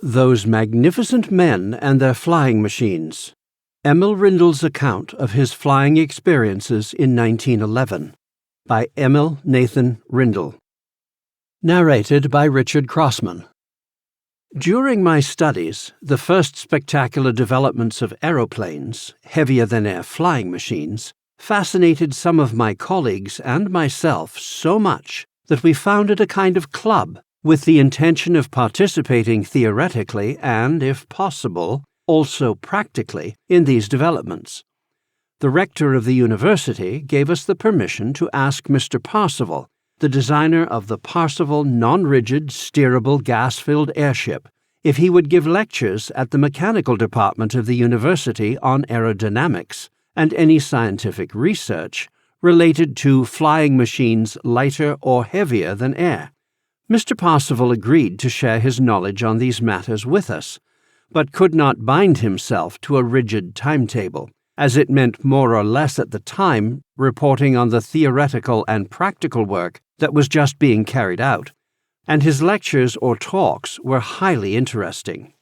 Those Magnificent Men and Their Flying Machines. Emil Rindl's account of his flying experiences in 1911 by Emil Nathan Rindl. Narrated by Richard Crossman. During my studies, the first spectacular developments of aeroplanes, heavier-than-air flying machines, fascinated some of my colleagues and myself so much that we founded a kind of club with the intention of participating theoretically and, if possible, also practically in these developments. The rector of the university gave us the permission to ask Mr. Parseval, the designer of the Parseval non-rigid steerable gas-filled airship, if he would give lectures at the mechanical department of the university on aerodynamics and any scientific research related to flying machines lighter or heavier than air. Mr. Parseval agreed to share his knowledge on these matters with us, but could not bind himself to a rigid timetable, as it meant more or less at the time reporting on the theoretical and practical work that was just being carried out, and his lectures or talks were highly interesting.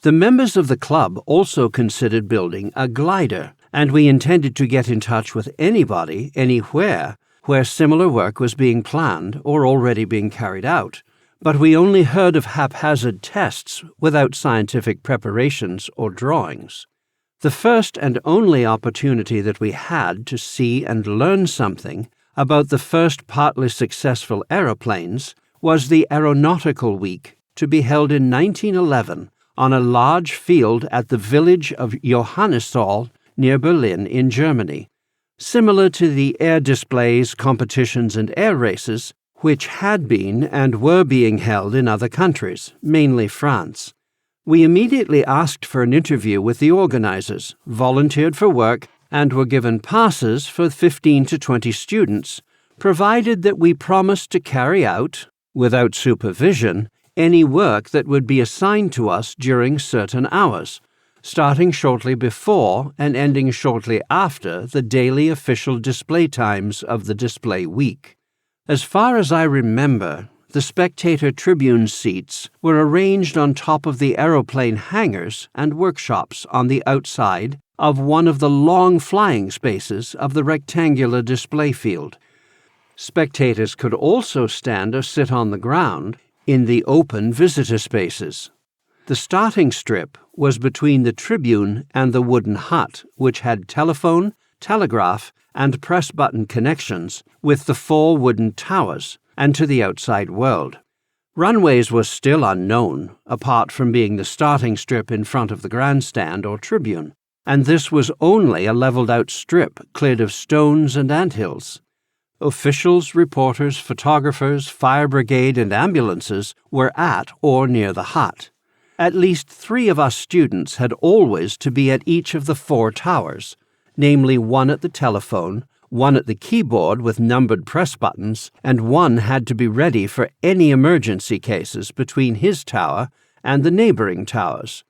The members of the club also considered building a glider, and we intended to get in touch with anybody, anywhere, where similar work was being planned or already being carried out, but we only heard of haphazard tests without scientific preparations or drawings. The first and only opportunity that we had to see and learn something about the first partly successful aeroplanes was the Aeronautical Week, to be held in 1911 on a large field at the village of Johannisthal near Berlin in Germany, similar to the air displays, competitions, and air races which had been and were being held in other countries, mainly France. We immediately asked for an interview with the organizers, volunteered for work, and were given passes for 15 to 20 students, provided that we promised to carry out, without supervision, any work that would be assigned to us during certain hours, starting shortly before and ending shortly after the daily official display times of the display week. As far as I remember, the spectator tribune seats were arranged on top of the aeroplane hangars and workshops on the outside of one of the long flying spaces of the rectangular display field. Spectators could also stand or sit on the ground in the open visitor spaces. The starting strip was between the tribune and the wooden hut, which had telephone, telegraph, and press-button connections with the 4 wooden towers and to the outside world. Runways were still unknown, apart from being the starting strip in front of the grandstand or tribune, and this was only a leveled-out strip cleared of stones and anthills. Officials, reporters, photographers, fire brigade, and ambulances were at or near the hut. At least 3 of us students had always to be at each of the 4 towers, namely one at the telephone, one at the keyboard with numbered press buttons, and one had to be ready for any emergency cases between his tower and the neighboring towers.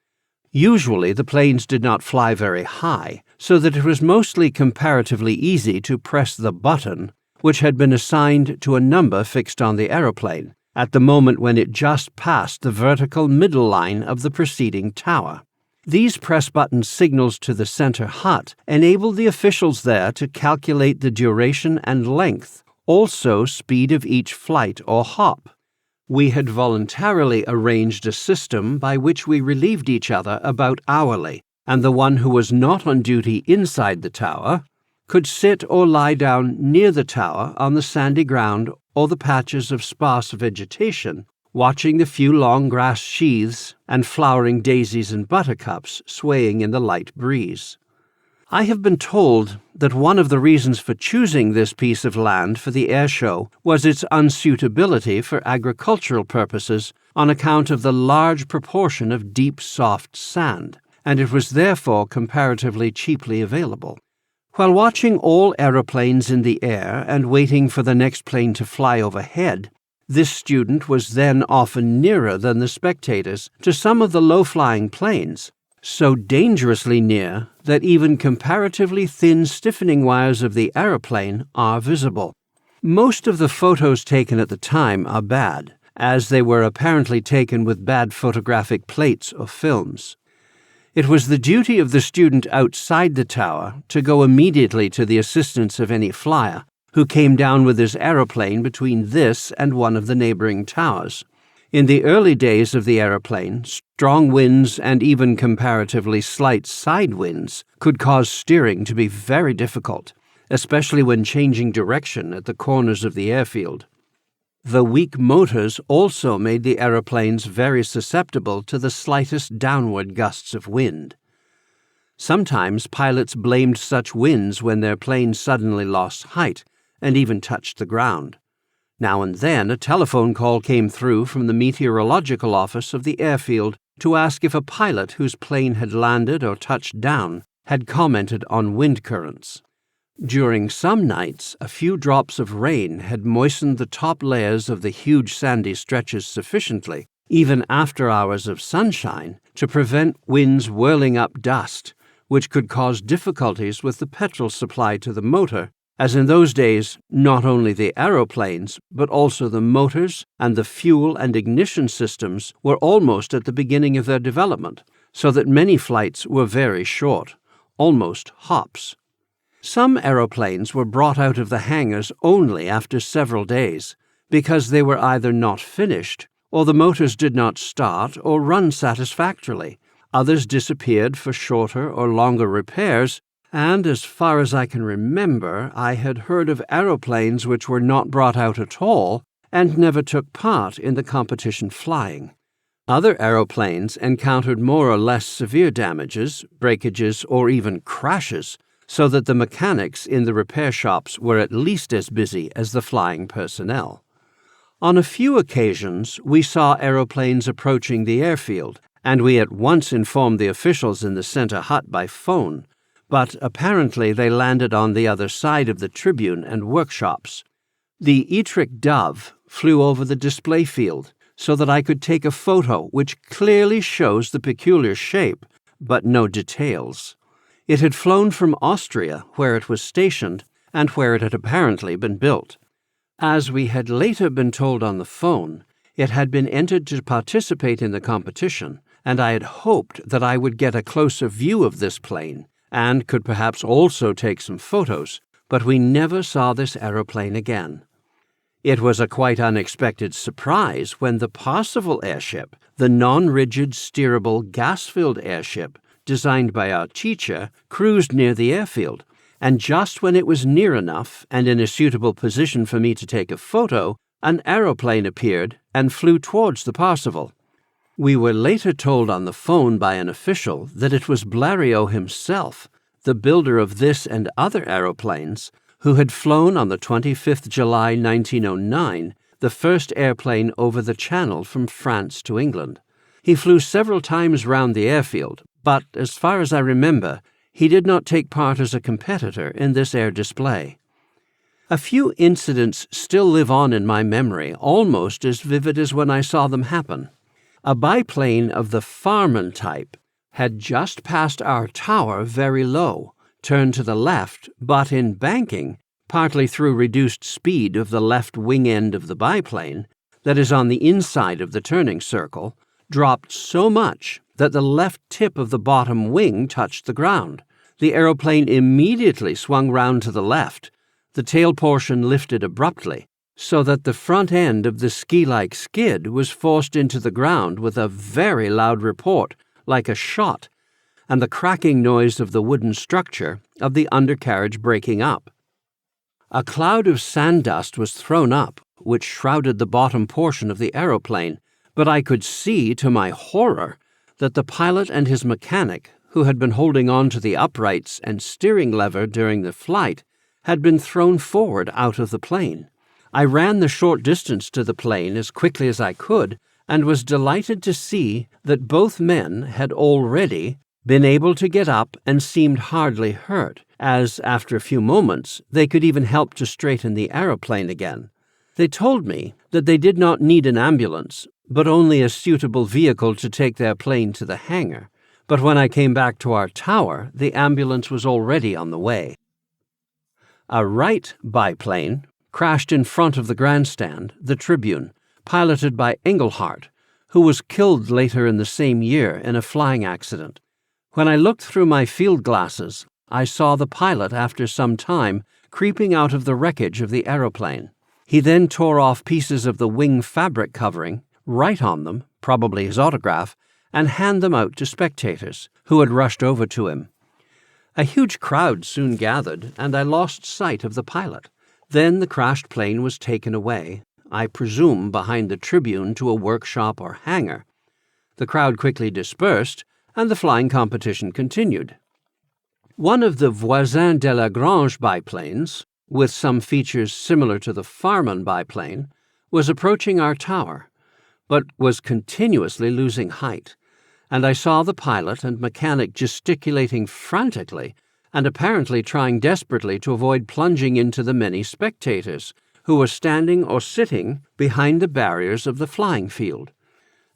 Usually the planes did not fly very high, so that it was mostly comparatively easy to press the button, which had been assigned to a number fixed on the aeroplane, at the moment when it just passed the vertical middle line of the preceding tower. These press-button signals to the center hut enabled the officials there to calculate the duration and length, also speed of each flight or hop. We had voluntarily arranged a system by which we relieved each other about hourly, and the one who was not on duty inside the tower could sit or lie down near the tower on the sandy ground or the patches of sparse vegetation, watching the few long grass sheaths and flowering daisies and buttercups swaying in the light breeze. I have been told that one of the reasons for choosing this piece of land for the air show was its unsuitability for agricultural purposes on account of the large proportion of deep, soft sand, and it was therefore comparatively cheaply available. While watching all aeroplanes in the air and waiting for the next plane to fly overhead, this student was then often nearer than the spectators to some of the low-flying planes, so dangerously near that even comparatively thin stiffening wires of the aeroplane are visible. Most of the photos taken at the time are bad, as they were apparently taken with bad photographic plates or films. It was the duty of the student outside the tower to go immediately to the assistance of any flyer who came down with his aeroplane between this and one of the neighboring towers. In the early days of the aeroplane, strong winds and even comparatively slight side winds could cause steering to be very difficult, especially when changing direction at the corners of the airfield. The weak motors also made the aeroplanes very susceptible to the slightest downward gusts of wind. Sometimes pilots blamed such winds when their plane suddenly lost height and even touched the ground. Now and then a telephone call came through from the meteorological office of the airfield to ask if a pilot whose plane had landed or touched down had commented on wind currents. During some nights, a few drops of rain had moistened the top layers of the huge sandy stretches sufficiently, even after hours of sunshine, to prevent winds whirling up dust, which could cause difficulties with the petrol supply to the motor, as in those days not only the aeroplanes, but also the motors and the fuel and ignition systems were almost at the beginning of their development, so that many flights were very short, almost hops. Some aeroplanes were brought out of the hangars only after several days, because they were either not finished, or the motors did not start or run satisfactorily. Others disappeared for shorter or longer repairs, and as far as I can remember, I had heard of aeroplanes which were not brought out at all and never took part in the competition flying. Other aeroplanes encountered more or less severe damages, breakages, or even crashes, so that the mechanics in the repair shops were at least as busy as the flying personnel. On a few occasions, we saw aeroplanes approaching the airfield, and we at once informed the officials in the center hut by phone, but apparently they landed on the other side of the tribune and workshops. The Ettrick Dove flew over the display field so that I could take a photo which clearly shows the peculiar shape, but no details. It had flown from Austria, where it was stationed, and where it had apparently been built. As we had later been told on the phone, it had been entered to participate in the competition, and I had hoped that I would get a closer view of this plane, and could perhaps also take some photos, but we never saw this aeroplane again. It was a quite unexpected surprise when the Parsifal airship, the non-rigid steerable gas-filled airship, designed by our teacher, cruised near the airfield, and just when it was near enough and in a suitable position for me to take a photo, an aeroplane appeared and flew towards the Parsifal. We were later told on the phone by an official that it was Blériot himself, the builder of this and other aeroplanes, who had flown on the 25th July 1909, the first airplane over the Channel from France to England. He flew several times round the airfield, but, as far as I remember, he did not take part as a competitor in this air display. A few incidents still live on in my memory, almost as vivid as when I saw them happen. A biplane of the Farman type had just passed our tower very low, turned to the left, but in banking, partly through reduced speed of the left wing end of the biplane, that is on the inside of the turning circle, dropped so much that the left tip of the bottom wing touched the ground. The aeroplane immediately swung round to the left. The tail portion lifted abruptly, so that the front end of the ski-like skid was forced into the ground with a very loud report, like a shot, and the cracking noise of the wooden structure of the undercarriage breaking up. A cloud of sand dust was thrown up, which shrouded the bottom portion of the aeroplane, but I could see, to my horror, that the pilot and his mechanic, who had been holding on to the uprights and steering lever during the flight, had been thrown forward out of the plane. I ran the short distance to the plane as quickly as I could, and was delighted to see that both men had already been able to get up and seemed hardly hurt, as, after a few moments, they could even help to straighten the aeroplane again. They told me that they did not need an ambulance, but only a suitable vehicle to take their plane to the hangar. But when I came back to our tower, the ambulance was already on the way. A Wright biplane crashed in front of the grandstand, the tribune, piloted by Engelhardt, who was killed later in the same year in a flying accident. When I looked through my field glasses, I saw the pilot after some time creeping out of the wreckage of the aeroplane. He then tore off pieces of the wing fabric covering, write on them, probably his autograph, and hand them out to spectators, who had rushed over to him. A huge crowd soon gathered, and I lost sight of the pilot. Then the crashed plane was taken away, I presume behind the tribune to a workshop or hangar. The crowd quickly dispersed, and the flying competition continued. One of the Voisin de la Grange biplanes, with some features similar to the Farman biplane, was approaching our tower, but was continuously losing height, and I saw the pilot and mechanic gesticulating frantically and apparently trying desperately to avoid plunging into the many spectators who were standing or sitting behind the barriers of the flying field.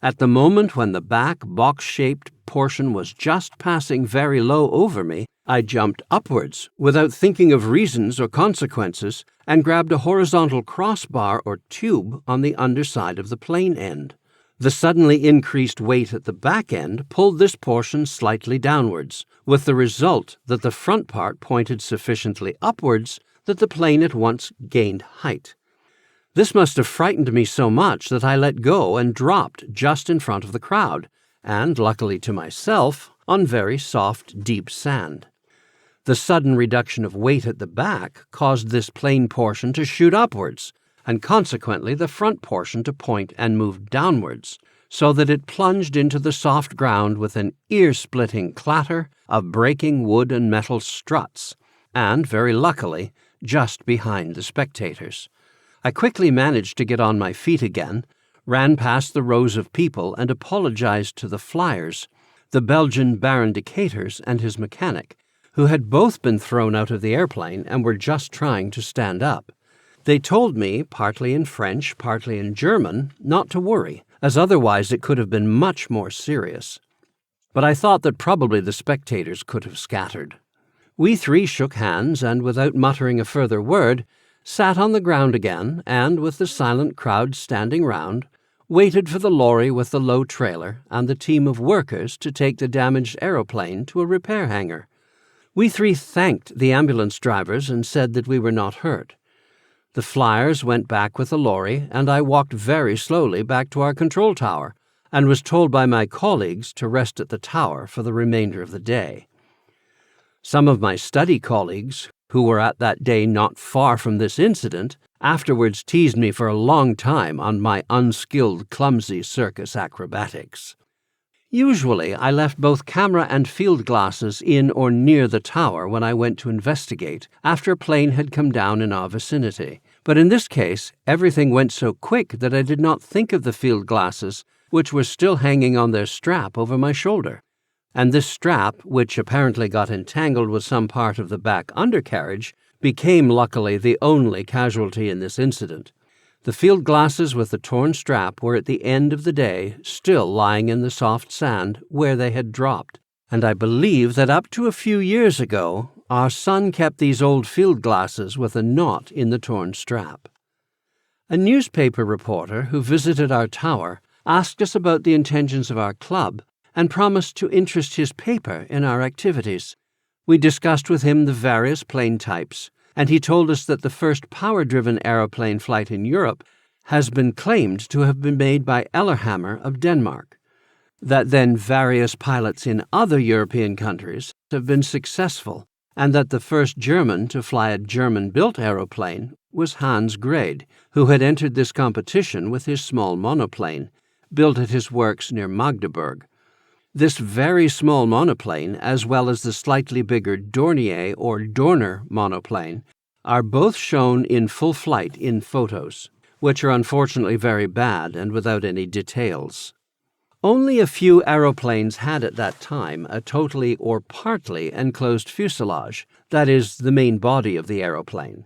At the moment when the back box-shaped portion was just passing very low over me, I jumped upwards without thinking of reasons or consequences and grabbed a horizontal crossbar or tube on the underside of the plane end. The suddenly increased weight at the back end pulled this portion slightly downwards, with the result that the front part pointed sufficiently upwards that the plane at once gained height. This must have frightened me so much that I let go and dropped just in front of the crowd, and, luckily to myself, on very soft, deep sand. The sudden reduction of weight at the back caused this plane portion to shoot upwards, and consequently the front portion to point and move downwards, so that it plunged into the soft ground with an ear-splitting clatter of breaking wood and metal struts, and, very luckily, just behind the spectators. I quickly managed to get on my feet again, ran past the rows of people and apologized to the flyers, the Belgian Baron Decatur's and his mechanic, who had both been thrown out of the airplane and were just trying to stand up. They told me, partly in French, partly in German, not to worry, as otherwise it could have been much more serious. But I thought that probably the spectators could have scattered. We three shook hands and, without muttering a further word, sat on the ground again and, with the silent crowd standing round, waited for the lorry with the low trailer and the team of workers to take the damaged aeroplane to a repair hangar. We three thanked the ambulance drivers and said that we were not hurt. The flyers went back with the lorry, and I walked very slowly back to our control tower and was told by my colleagues to rest at the tower for the remainder of the day. Some of my study colleagues, who were at that day not far from this incident, afterwards teased me for a long time on my unskilled, clumsy circus acrobatics. Usually, I left both camera and field glasses in or near the tower when I went to investigate after a plane had come down in our vicinity. But in this case, everything went so quick that I did not think of the field glasses, which were still hanging on their strap over my shoulder. And this strap, which apparently got entangled with some part of the back undercarriage, became luckily the only casualty in this incident. The field glasses with the torn strap were at the end of the day still lying in the soft sand where they had dropped, and I believe that up to a few years ago our son kept these old field glasses with a knot in the torn strap. A newspaper reporter who visited our tower asked us about the intentions of our club and promised to interest his paper in our activities. We discussed with him the various plane types, and he told us that the first power-driven aeroplane flight in Europe has been claimed to have been made by Ellerhammer of Denmark, that then various pilots in other European countries have been successful, and that the first German to fly a German-built aeroplane was Hans Grade, who had entered this competition with his small monoplane, built at his works near Magdeburg. This very small monoplane, as well as the slightly bigger Dornier or Dorner monoplane, are both shown in full flight in photos, which are unfortunately very bad and without any details. Only a few aeroplanes had at that time a totally or partly enclosed fuselage, that is, the main body of the aeroplane,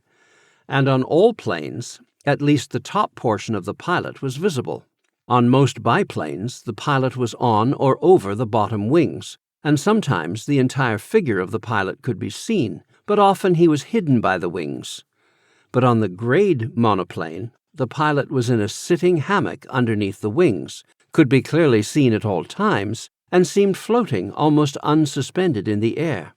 and on all planes, at least the top portion of the pilot was visible. On most biplanes, the pilot was on or over the bottom wings, and sometimes the entire figure of the pilot could be seen, but often he was hidden by the wings. But on the Grade monoplane, the pilot was in a sitting hammock underneath the wings, could be clearly seen at all times, and seemed floating almost unsuspended in the air.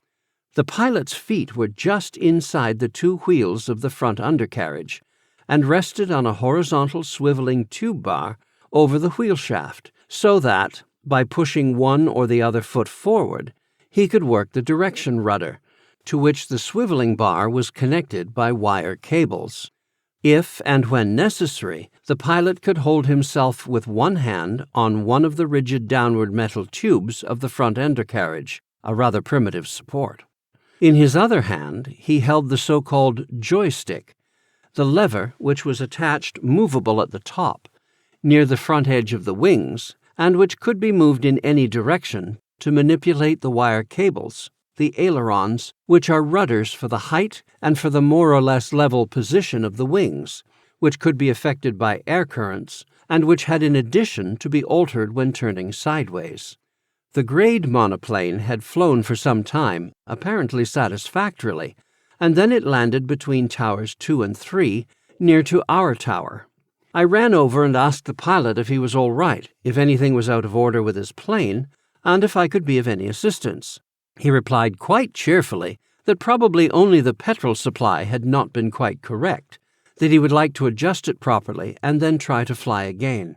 The pilot's feet were just inside the two wheels of the front undercarriage, and rested on a horizontal swiveling tube bar over the wheel shaft, so that, by pushing one or the other foot forward, he could work the direction rudder, to which the swiveling bar was connected by wire cables. If and when necessary, the pilot could hold himself with one hand on one of the rigid downward metal tubes of the front undercarriage, a rather primitive support. In his other hand, he held the so-called joystick, the lever which was attached movable at the top, near the front edge of the wings, and which could be moved in any direction to manipulate the wire cables, the ailerons, which are rudders for the height and for the more or less level position of the wings, which could be affected by air currents, and which had in addition to be altered when turning sideways. The grade monoplane had flown for some time, apparently satisfactorily, and then it landed between towers 2 and 3, near to our tower. I ran over and asked the pilot if he was all right, if anything was out of order with his plane, and if I could be of any assistance. He replied quite cheerfully that probably only the petrol supply had not been quite correct, that he would like to adjust it properly and then try to fly again.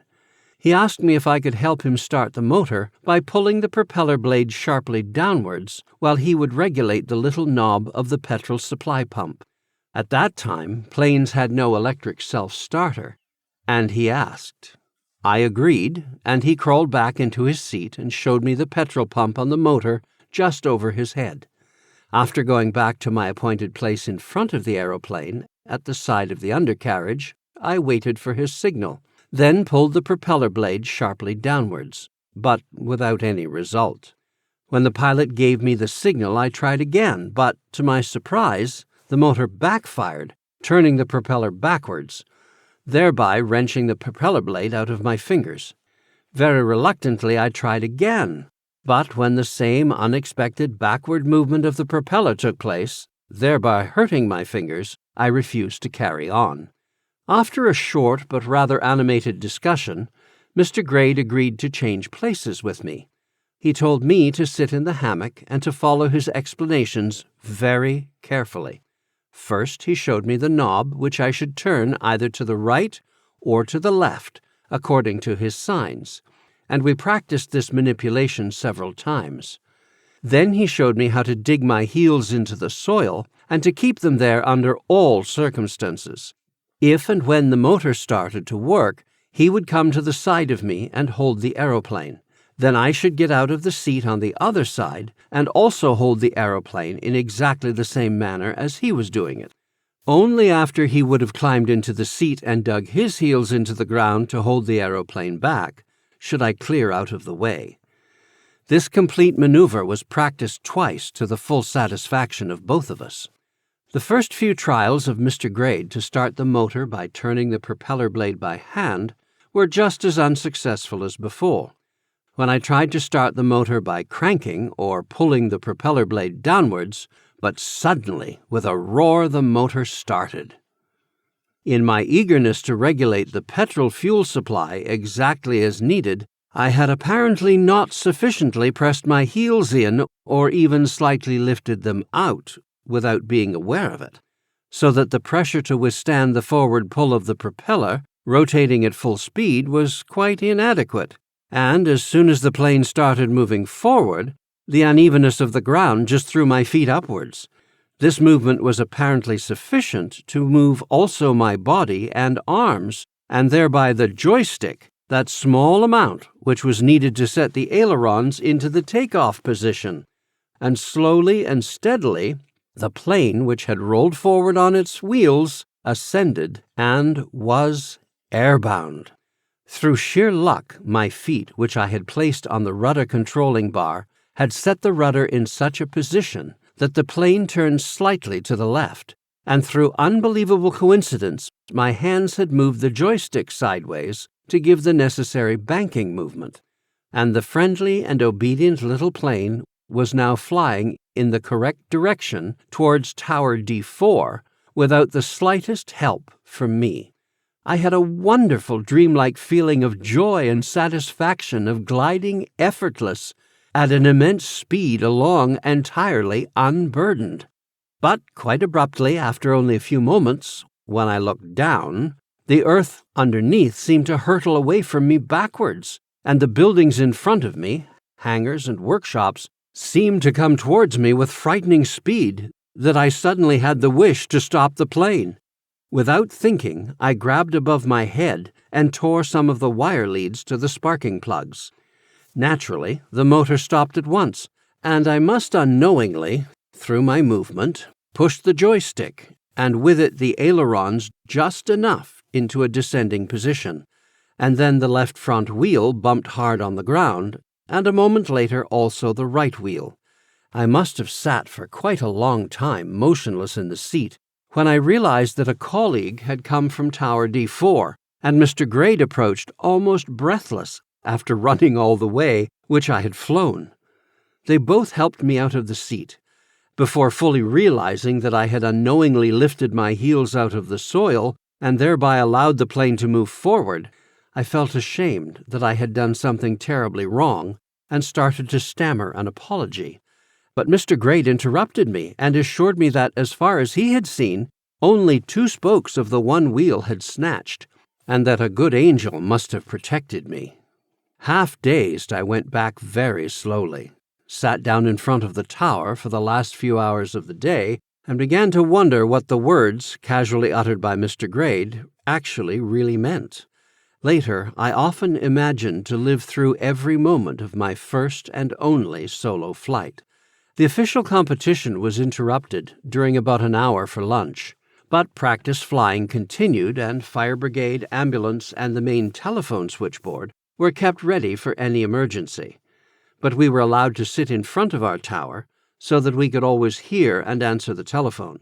He asked me if I could help him start the motor by pulling the propeller blade sharply downwards while he would regulate the little knob of the petrol supply pump. At that time, planes had no electric self-starter, and he asked. I agreed, and he crawled back into his seat and showed me the petrol pump on the motor just over his head. After going back to my appointed place in front of the aeroplane, at the side of the undercarriage, I waited for his signal, then pulled the propeller blade sharply downwards, but without any result. When the pilot gave me the signal, I tried again, but, to my surprise, the motor backfired, turning the propeller backwards, thereby wrenching the propeller blade out of my fingers. Very reluctantly, I tried again, but when the same unexpected backward movement of the propeller took place, thereby hurting my fingers, I refused to carry on. After a short but rather animated discussion, Mr. Grade agreed to change places with me. He told me to sit in the hammock and to follow his explanations very carefully. First, he showed me the knob which I should turn either to the right or to the left, according to his signs, and we practiced this manipulation several times. Then he showed me how to dig my heels into the soil and to keep them there under all circumstances. If and when the motor started to work, he would come to the side of me and hold the aeroplane. Then I should get out of the seat on the other side and also hold the aeroplane in exactly the same manner as he was doing it. Only after he would have climbed into the seat and dug his heels into the ground to hold the aeroplane back, should I clear out of the way. This complete maneuver was practiced twice to the full satisfaction of both of us. The first few trials of Mr. Grade to start the motor by turning the propeller blade by hand were just as unsuccessful as before. When I tried to start the motor by cranking or pulling the propeller blade downwards, but suddenly, with a roar, the motor started. In my eagerness to regulate the petrol fuel supply exactly as needed, I had apparently not sufficiently pressed my heels in or even slightly lifted them out without being aware of it, so that the pressure to withstand the forward pull of the propeller, rotating at full speed, was quite inadequate, and as soon as the plane started moving forward, the unevenness of the ground just threw my feet upwards. This movement was apparently sufficient to move also my body and arms, and thereby the joystick, that small amount which was needed to set the ailerons into the takeoff position, and slowly and steadily, the plane, which had rolled forward on its wheels, ascended and was airbound. Through sheer luck, my feet, which I had placed on the rudder controlling bar, had set the rudder in such a position that the plane turned slightly to the left, and through unbelievable coincidence, my hands had moved the joystick sideways to give the necessary banking movement, and the friendly and obedient little plane was now flying in the correct direction towards Tower D4 without the slightest help from me. I had a wonderful dreamlike feeling of joy and satisfaction of gliding effortless at an immense speed along entirely unburdened. But quite abruptly, after only a few moments, when I looked down, the earth underneath seemed to hurtle away from me backwards, and the buildings in front of me, hangars and workshops, seemed to come towards me with frightening speed that I suddenly had the wish to stop the plane. Without thinking, I grabbed above my head and tore some of the wire leads to the sparking plugs. Naturally, the motor stopped at once, and I must unknowingly, through my movement, push the joystick, and with it the ailerons just enough into a descending position, and then the left front wheel bumped hard on the ground, and a moment later also the right wheel. I must have sat for quite a long time motionless in the seat, when I realized that a colleague had come from Tower D4, and Mr. Grade approached almost breathless after running all the way which I had flown. They both helped me out of the seat. Before fully realizing that I had unknowingly lifted my heels out of the soil and thereby allowed the plane to move forward, I felt ashamed that I had done something terribly wrong and started to stammer an apology. But Mr. Grade interrupted me and assured me that, as far as he had seen, only 2 spokes of the one wheel had snatched, and that a good angel must have protected me. Half-dazed, I went back very slowly, sat down in front of the tower for the last few hours of the day, and began to wonder what the words, casually uttered by Mr. Grade, actually really meant. Later, I often imagined to live through every moment of my first and only solo flight. The official competition was interrupted during about an hour for lunch, but practice flying continued, and fire brigade, ambulance, and the main telephone switchboard were kept ready for any emergency. But we were allowed to sit in front of our tower so that we could always hear and answer the telephone.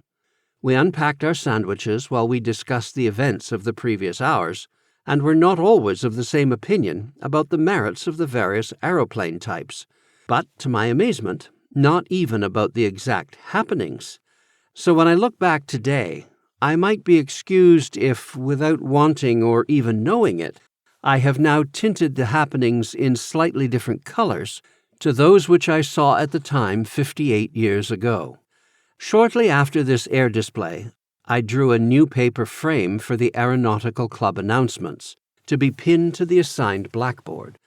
We unpacked our sandwiches while we discussed the events of the previous hours, and were not always of the same opinion about the merits of the various aeroplane types, but, to my amazement, not even about the exact happenings. So when I look back today, I might be excused if, without wanting or even knowing it, I have now tinted the happenings in slightly different colors to those which I saw at the time 58 years ago. Shortly after this air display, I drew a new paper frame for the Aeronautical Club announcements to be pinned to the assigned blackboard.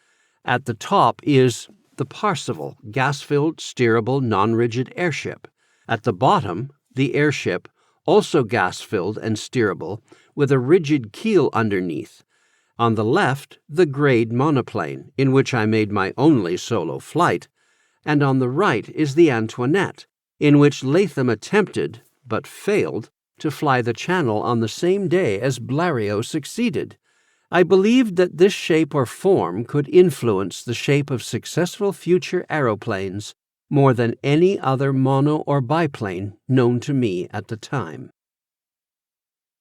At the top is the Parseval gas-filled, steerable, non-rigid airship. At the bottom, the airship, also gas-filled and steerable, with a rigid keel underneath. On the left, the Grade monoplane, in which I made my only solo flight, and on the right is the Antoinette, in which Latham attempted, but failed, to fly the Channel on the same day as Blériot succeeded. I believed that this shape or form could influence the shape of successful future aeroplanes more than any other mono or biplane known to me at the time.